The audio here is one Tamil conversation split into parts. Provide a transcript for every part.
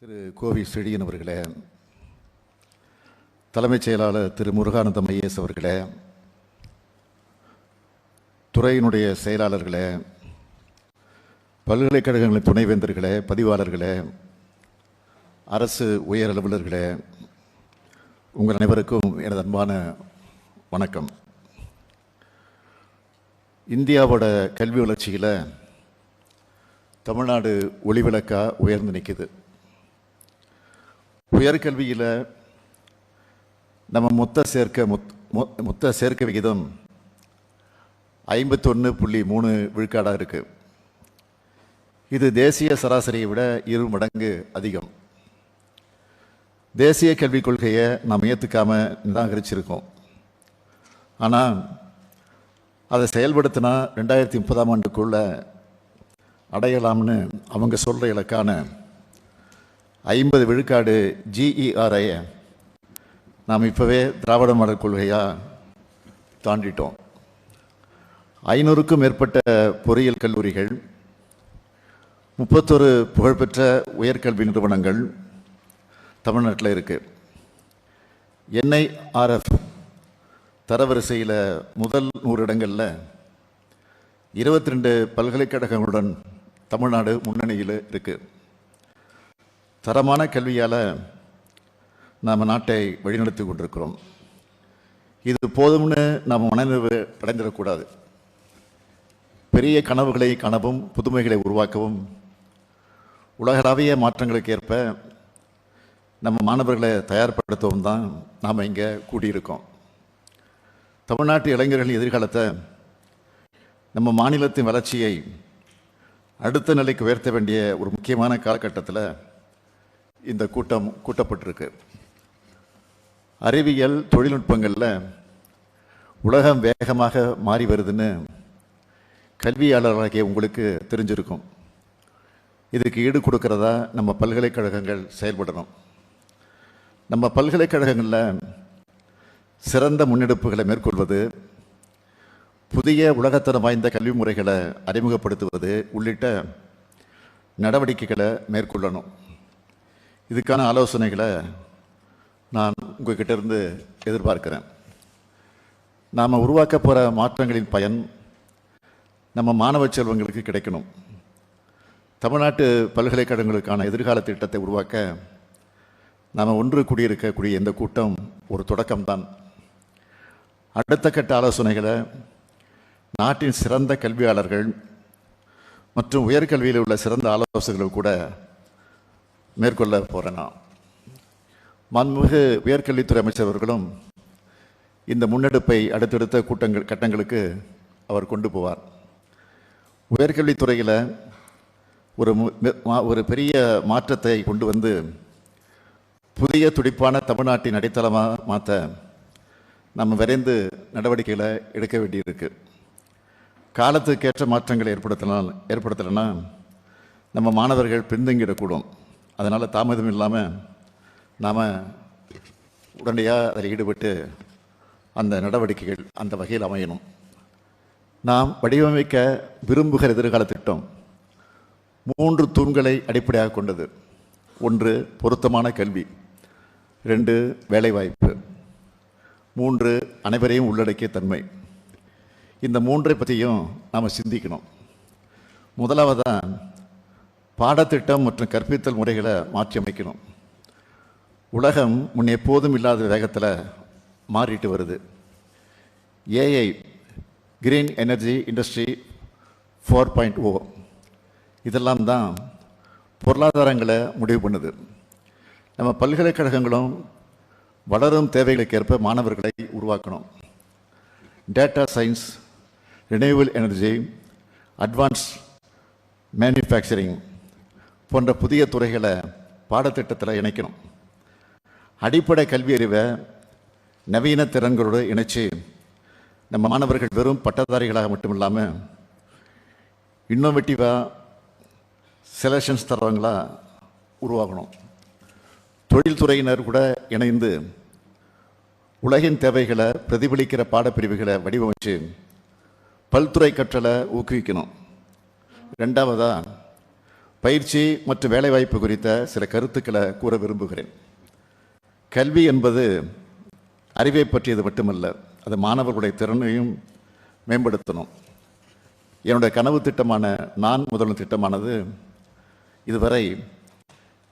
திரு கோவி செழியன் அவர்களே, தலைமைச் செயலாளர் திரு முருகானந்தம் ஐஏஎஸ் அவர்களே, துறையினுடைய செயலாளர்களே, பல்கலைக்கழகங்களின் துணைவேந்தர்களே, பதிவாளர்களே, அரசு உயர் அலுவலர்களே, உங்கள் அனைவருக்கும் எனது அன்பான வணக்கம். இந்தியாவோட கல்வி வளர்ச்சியில் தமிழ்நாடு ஒளிவிளக்கா உயர்ந்து நிற்குது. உயர்கல்வியில் நம்ம மொத்த சேர்க்கை விகிதம் 51.3 விழுக்காடாக இருக்குது. இது தேசிய சராசரியை விட 2 மடங்கு அதிகம். தேசிய கல்விக் கொள்கையை நாம் ஏற்றுக்காமல் நிராகரிச்சிருக்கோம். ஆனால் அதை செயல்படுத்தினா 2030ஆம் ஆண்டுக்குள்ள அடையலாம்னு அவங்க சொல்கிற இலக்கான 50 விழுக்காடு GERஐ நாம் இப்போவே திராவிட மாடல் கொள்கையாக தாண்டிட்டோம். 500க்கும் மேற்பட்ட பொறியியல் கல்லூரிகள், 31 புகழ்பெற்ற உயர்கல்வி நிறுவனங்கள் தமிழ்நாட்டில் இருக்குது. NIRF தரவரிசையில் முதல் 100 இடங்களில் 22 பல்கலைக்கழகங்களுடன் தமிழ்நாடு முன்னணியில் இருக்குது. தரமான கல்வியால் நாம் நாட்டை வழிநடத்தி கொண்டிருக்கிறோம். இது போதும்னு நாம் மனநிறைவு அடைந்திடக்கூடாது. பெரிய கனவுகளை காணவும், புதுமைகளை உருவாக்கவும், உலகளாவிய மாற்றங்களுக்கு ஏற்ப நம்ம மாணவர்களை தயார்படுத்தவும் தான் நாம் இங்கே கூடியிருக்கோம். தமிழ்நாட்டு இளைஞர்களின் எதிர்காலத்தை, நம்ம மாநிலத்தின் வளர்ச்சியை அடுத்த நிலைக்கு உயர்த்த வேண்டிய ஒரு முக்கியமான காலகட்டத்தில் இந்த கூட்டம் கூட்டப்பட்டிருக்கு. அறிவியல் தொழில்நுட்பங்களில் உலகம் வேகமாக மாறி வருதுன்னு கல்வியாளர்களாகிய உங்களுக்கு தெரிஞ்சிருக்கும். இதுக்கு ஈடு கொடுக்கறதா நம்ம பல்கலைக்கழகங்கள் செயல்படணும். நம்ம பல்கலைக்கழகங்களில் சிறந்த முன்னெடுப்புகளை மேற்கொள்வது, புதிய உலகத்தரம் வாய்ந்த கல்வி முறைகளை அறிமுகப்படுத்துவது உள்ளிட்ட நடவடிக்கைகளை மேற்கொள்ளணும். இதுக்கான ஆலோசனைகளை நான் உங்கள்கிட்ட இருந்து எதிர்பார்க்கிறேன். நாம் உருவாக்க போகிற மாற்றங்களின் பயன் நம்ம மாணவ செல்வங்களுக்கு கிடைக்கணும். தமிழ்நாட்டு பல்கலைக்கழகங்களுக்கான எதிர்கால திட்டத்தை உருவாக்க நாம் ஒன்று கூடியிருக்கக்கூடிய இந்த கூட்டம் ஒரு தொடக்கம்தான். அடுத்த கட்ட ஆலோசனைகளை நாட்டின் சிறந்த கல்வியாளர்கள் மற்றும் உயர்கல்வியில் உள்ள சிறந்த ஆலோசகர்கள் கூட மேற்கொள்ள போகிறேன். மாண்புமிகு உயர்கல்வித்துறை அமைச்சர் அவர்களும் இந்த முன்னெடுப்பை அடுத்தடுத்த கட்டங்களுக்கு அவர் கொண்டு போவார். உயர்கல்வித்துறையில் ஒரு பெரிய மாற்றத்தை கொண்டு வந்து புதிய துடிப்பான தமிழ்நாட்டின் அடித்தளமாக மாற்ற நம்ம விரைந்து நடவடிக்கைகளை எடுக்க வேண்டியிருக்கு. காலத்துக்கேற்ற மாற்றங்களை ஏற்படுத்தலைன்னா நம்ம மாணவர்கள் பின்தங்கிடக்கூடும். அதனால் தாமதம் இல்லாமல் நாம் உடனடியாக அதில் ஈடுபட்டு அந்த நடவடிக்கைகள் அந்த வகையில் அமையணும். நாம் வடிவமைக்க விரும்புகிற எதிர்கால திட்டம் 3 தூண்களை அடிப்படையாக கொண்டது. 1, பொருத்தமான கல்வி. 2, வேலைவாய்ப்பு. 3, அனைவரையும் உள்ளடக்கிய தன்மை. இந்த 3ஐ பற்றியும் நாம் சிந்திக்கணும். முதலாவதாக பாடத்திட்டம் மற்றும் கற்பித்தல் முறைகளை மாற்றி அமைக்கணும். உலகம் முன் எப்போதும் இல்லாத வேகத்தில் மாறிட்டு வருது. AI கிரீன் எனர்ஜி இண்டஸ்ட்ரி 4.0 இதெல்லாம் தான் பொருளாதாரங்களை முடிவு பண்ணுது. நம்ம பல்கலைக்கழகங்களும் வளரும் தேவைகளுக்கு ஏற்ப மாணவர்களை உருவாக்கணும். Data science, renewal energy, advance manufacturing போன்ற புதிய துறைகளை பாடத்திட்டத்தில் இணைக்கணும். அடிப்படை கல்வி அறிவை நவீன திறன்களோடு இணைச்சு நம்ம மாணவர்கள் வெறும் பட்டதாரிகளாக மட்டும் இல்லாமல் இன்னோவேட்டிவாக செலெக்ஷன்ஸ் தரவங்களாக உருவாகணும். தொழில்துறையினர் கூட இணைந்து உலகின் தேவைகளை பிரதிபலிக்கிற பாடப்பிரிவுகளை வடிவமைச்சு பல்துறை கற்றலை ஊக்குவிக்கணும். 2, பயிற்சி மற்றும் வேலைவாய்ப்பு குறித்த சில கருத்துக்களை கூற விரும்புகிறேன். கல்வி என்பது அறிவை பற்றியது மட்டுமல்ல, அது மாணவர்களுடைய திறனையும் மேம்படுத்தணும். என்னுடைய கனவு திட்டமான நான் முதல்வன் திட்டமானது இதுவரை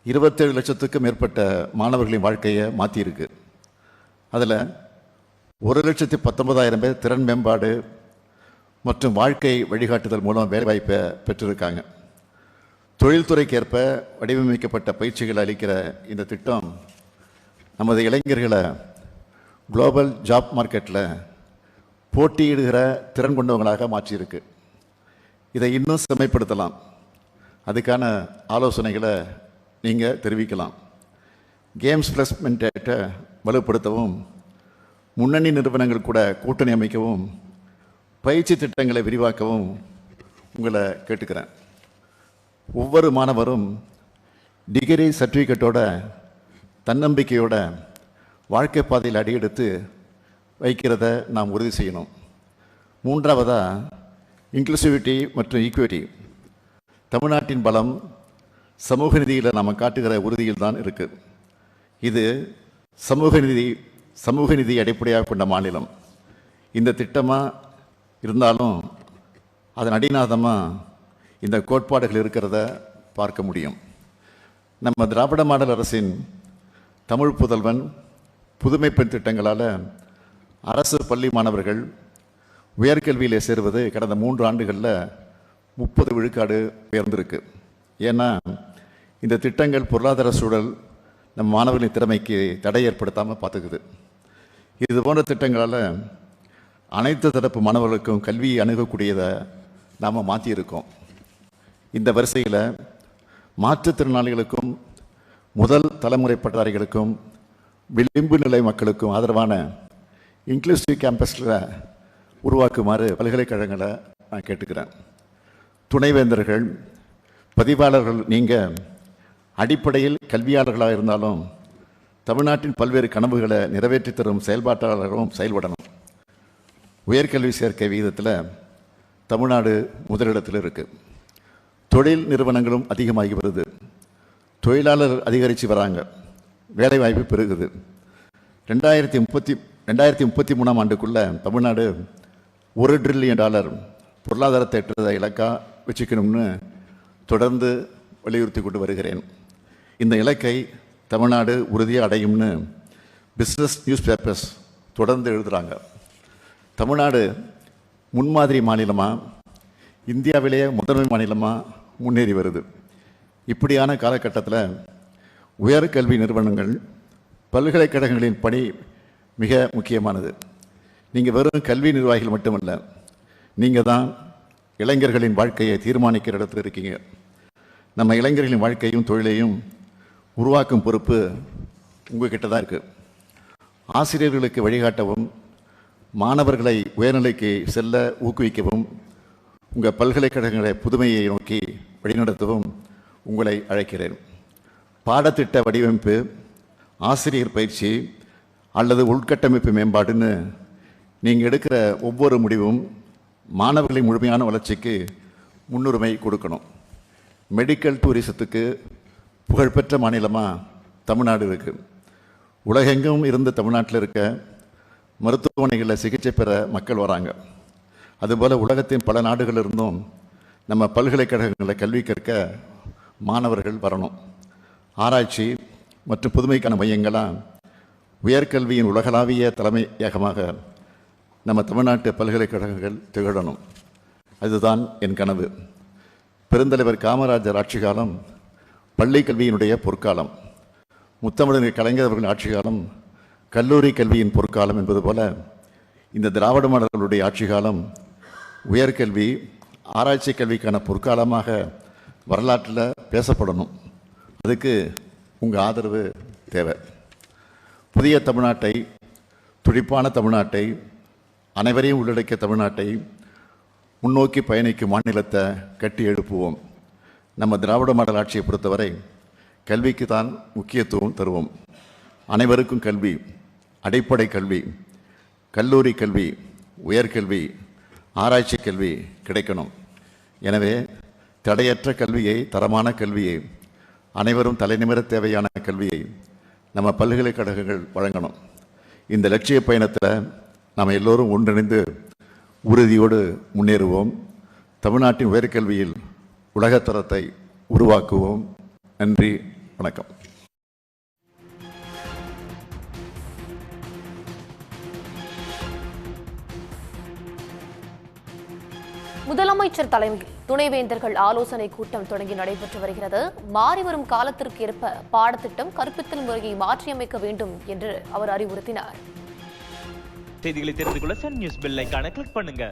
27 லட்சத்துக்கும் மேற்பட்ட மாணவர்களின் வாழ்க்கையை மாற்றியிருக்கு. அதில் 1,19,000 பேர் திறன் மேம்பாடு மற்றும் வாழ்க்கை வழிகாட்டுதல் மூலம் வேலைவாய்ப்பை பெற்றிருக்காங்க. தொழில்துறைக்கேற்ப வடிவமைக்கப்பட்ட பயிற்சிகள் அளிக்கிற இந்த திட்டம் நமது இளைஞர்களை குளோபல் ஜாப் மார்க்கெட்டில் போட்டியிடுகிற திறன் கொண்டவங்களாக மாற்றியிருக்கு. இதை இன்னும் செம்மைப்படுத்தலாம். அதுக்கான ஆலோசனைகளை நீங்கள் தெரிவிக்கலாம். கேம்ஸ் பிளேஸ்மெண்ட்டை வலுப்படுத்தவும், முன்னணி நிறுவனங்கள் கூட கூட்டணி அமைக்கவும், பயிற்சி திட்டங்களை விரிவாக்கவும் உங்களை கேட்டுக்கிறேன். ஒவ்வொரு மாணவரும் டிகிரி சர்டிஃபிகேட்டோட தன்னம்பிக்கையோட வாழ்க்கை பாதையில் அடியெடுத்து வைக்கிறத நாம் உறுதி செய்யணும். மூன்றாவதாக இன்க்ளூசிவிட்டி மற்றும் ஈக்குவிட்டி. தமிழ்நாட்டின் பலம் சமூக நிதியில் நாம் காட்டுகிற உறுதியில் தான் இருக்குது. இது சமூக நிதி அடிப்படையாக கொண்ட மாநிலம். இந்த திட்டமாக இருந்தாலும் அதன் அடிநாதமாக இந்த கோட்பாடுகள் இருக்கிறத பார்க்க முடியும். நம்ம திராவிட மாடல் அரசின் தமிழ் புதல்வன் புதுமை பெண் திட்டங்களால் அரசு பள்ளி மாணவர்கள் உயர்கல்வியில் சேருவது கடந்த 3 ஆண்டுகளில் 30 விழுக்காடு உயர்ந்திருக்கு. ஏன்னா இந்த திட்டங்கள் பொருளாதார சூழல் நம் மாணவர்களின் திறமைக்கு தடை ஏற்படுத்தாமல் பார்த்துக்குது. இது போன்ற திட்டங்களால் அனைத்து தரப்பு மாணவர்களுக்கும் கல்வியை அணுகக்கூடியதை நாம் மாற்றியிருக்கோம். இந்த வரிசையில் மாற்றுத்திறனாளிகளுக்கும் முதல் தலைமுறை பட்டதாரிகளுக்கும் விளிம்பு நிலை மக்களுக்கும் ஆதரவான இன்க்ளூசிவ் கேம்பஸில் உருவாக்குமாறு பல்கலைக்கழகங்களை நான் கேட்டுக்கிறேன். துணைவேந்தர்கள், பதிவாளர்கள் நீங்கள் அடிப்படையில் கல்வியாளர்களாக இருந்தாலும் தமிழ்நாட்டின் பல்வேறு கனவுகளை நிறைவேற்றி தரும் செயல்பாட்டாளர்களும் செயல்படணும். உயர்கல்வி சேர்க்கை விகிதத்தில் தமிழ்நாடு முதலிடத்தில் இருக்குது. தொழில் நிறுவனங்களும் அதிகமாகி வருது. தொழிலாளர் அதிகரித்து வராங்க. வேலைவாய்ப்பு பெருகுது. 2033 ஆண்டுக்குள்ளே தமிழ்நாடு $1 டிரில்லியன் பொருளாதாரத்தை எட்டுறதை இலக்காக வச்சுக்கணும்னு தொடர்ந்து வலியுறுத்தி கொண்டு வருகிறேன். இந்த இலக்கை தமிழ்நாடு உறுதியாக அடையும்னு பிஸ்னஸ் நியூஸ் பேப்பர்ஸ் தொடர்ந்து எழுதுகிறாங்க. தமிழ்நாடு முன்மாதிரி மாநிலமாக, இந்தியாவிலேயே முதன்மை மாநிலமாக முன்னேறி வருது. இப்படியான காலகட்டத்தில் உயர்கல்வி நிறுவனங்கள், பல்கலைக்கழகங்களின் பணி மிக முக்கியமானது. நீங்கள் வெறும் கல்வி நிர்வாகிகள் மட்டுமல்ல, நீங்கள் தான் இளைஞர்களின் வாழ்க்கையை தீர்மானிக்கிற இடத்துல இருக்கீங்க. நம்ம இளைஞர்களின் வாழ்க்கையும் தொழிலையும் உருவாக்கும் பொறுப்பு உங்ககிட்ட தான் இருக்குது. ஆசிரியர்களுக்கு வழிகாட்டவும், மாணவர்களை உயர்நிலைக்கு செல்ல ஊக்குவிக்கவும், உங்கள் பல்கலைக்கழகங்களை புதுமையை நோக்கி வழிநடத்தவும் உங்களை அழைக்கிறேன். பாடத்திட்ட வடிவமைப்பு, ஆசிரியர் பயிற்சி அல்லது உள்கட்டமைப்பு மேம்பாடுன்னு நீங்கள் எடுக்கிற ஒவ்வொரு முடிவும் மாணவர்களின் முழுமையான வளர்ச்சிக்கு முன்னுரிமை கொடுக்கணும். மெடிக்கல் டூரிசத்துக்கு புகழ்பெற்ற மாநிலமாக தமிழ்நாடு இருக்குது. உலகெங்கும் இருந்து தமிழ்நாட்டில் இருக்க மருத்துவமனைகளில் சிகிச்சை பெற மக்கள் வராங்க. அதுபோல் உலகத்தின் பல நாடுகளிலிருந்தும் நம்ம பல்கலைக்கழகங்களில் கல்வி கற்க மாணவர்கள் வரணும். ஆராய்ச்சி மற்றும் புதுமைக்கான மையங்களாக உயர்கல்வியின் உலகளாவிய தலைமையகமாக நம்ம தமிழ்நாட்டு பல்கலைக்கழகங்கள் திகழணும். அதுதான் என் கனவு. பெருந்தலைவர் காமராஜர் ஆட்சி காலம் பள்ளி கல்வியினுடைய பொற்காலம். முத்தமிழர் கலைஞர் அவர்களின் ஆட்சி காலம் கல்லூரி கல்வியின் பொற்காலம் என்பது போல இந்த திராவிட மாடல்களுடைய ஆட்சி காலம் உயர்கல்வி, ஆராய்ச்சி கல்விக்கான பொற்காலமாக வரலாற்றில் பேசப்படணும். அதுக்கு உங்கள் ஆதரவு தேவை. புதிய தமிழ்நாட்டை, துடிப்பான தமிழ்நாட்டை, அனைவரையும் உள்ளடக்கிய தமிழ்நாட்டை முன்னோக்கி பயணிக்கும் மாநிலத்தை கட்டி எழுப்புவோம். நம்ம திராவிட மாடல் ஆட்சியை பொறுத்தவரை கல்விக்கு தான் முக்கியத்துவம் தருவோம். அனைவருக்கும் கல்வி, அடிப்படை கல்வி, கல்லூரி கல்வி, உயர்கல்வி, ஆராய்ச்சி கல்வி கிடைக்கணும். எனவே தடையற்ற கல்வியை, தரமான கல்வியை, அனைவரும் தலைநிமிர தேவையான கல்வியை நம்ம பல்கலைக்கழகங்கள் வழங்கணும். இந்த லட்சிய பயணத்தில் நாம் எல்லோரும் ஒன்றிணைந்து உறுதியோடு முன்னேறுவோம். தமிழ்நாட்டின் உயர்கல்வியில் உலகத்தரத்தை உருவாக்குவோம். நன்றி, வணக்கம். முதலமைச்சர் தலைமையில் துணைவேந்தர்கள் ஆலோசனை கூட்டம் தொடங்கி நடைபெற்று வருகிறது. மாறிவரும் காலத்திற்கு ஏற்ப பாடத்திட்டம், கற்பித்தல் முறையை மாற்றியமைக்க வேண்டும் என்று அவர் அறிவுறுத்தினார். செய்திகளை தெரிந்து கொள்ள சன் நியூஸ் பெல் ஐகானை கிளிக் பண்ணுங்க.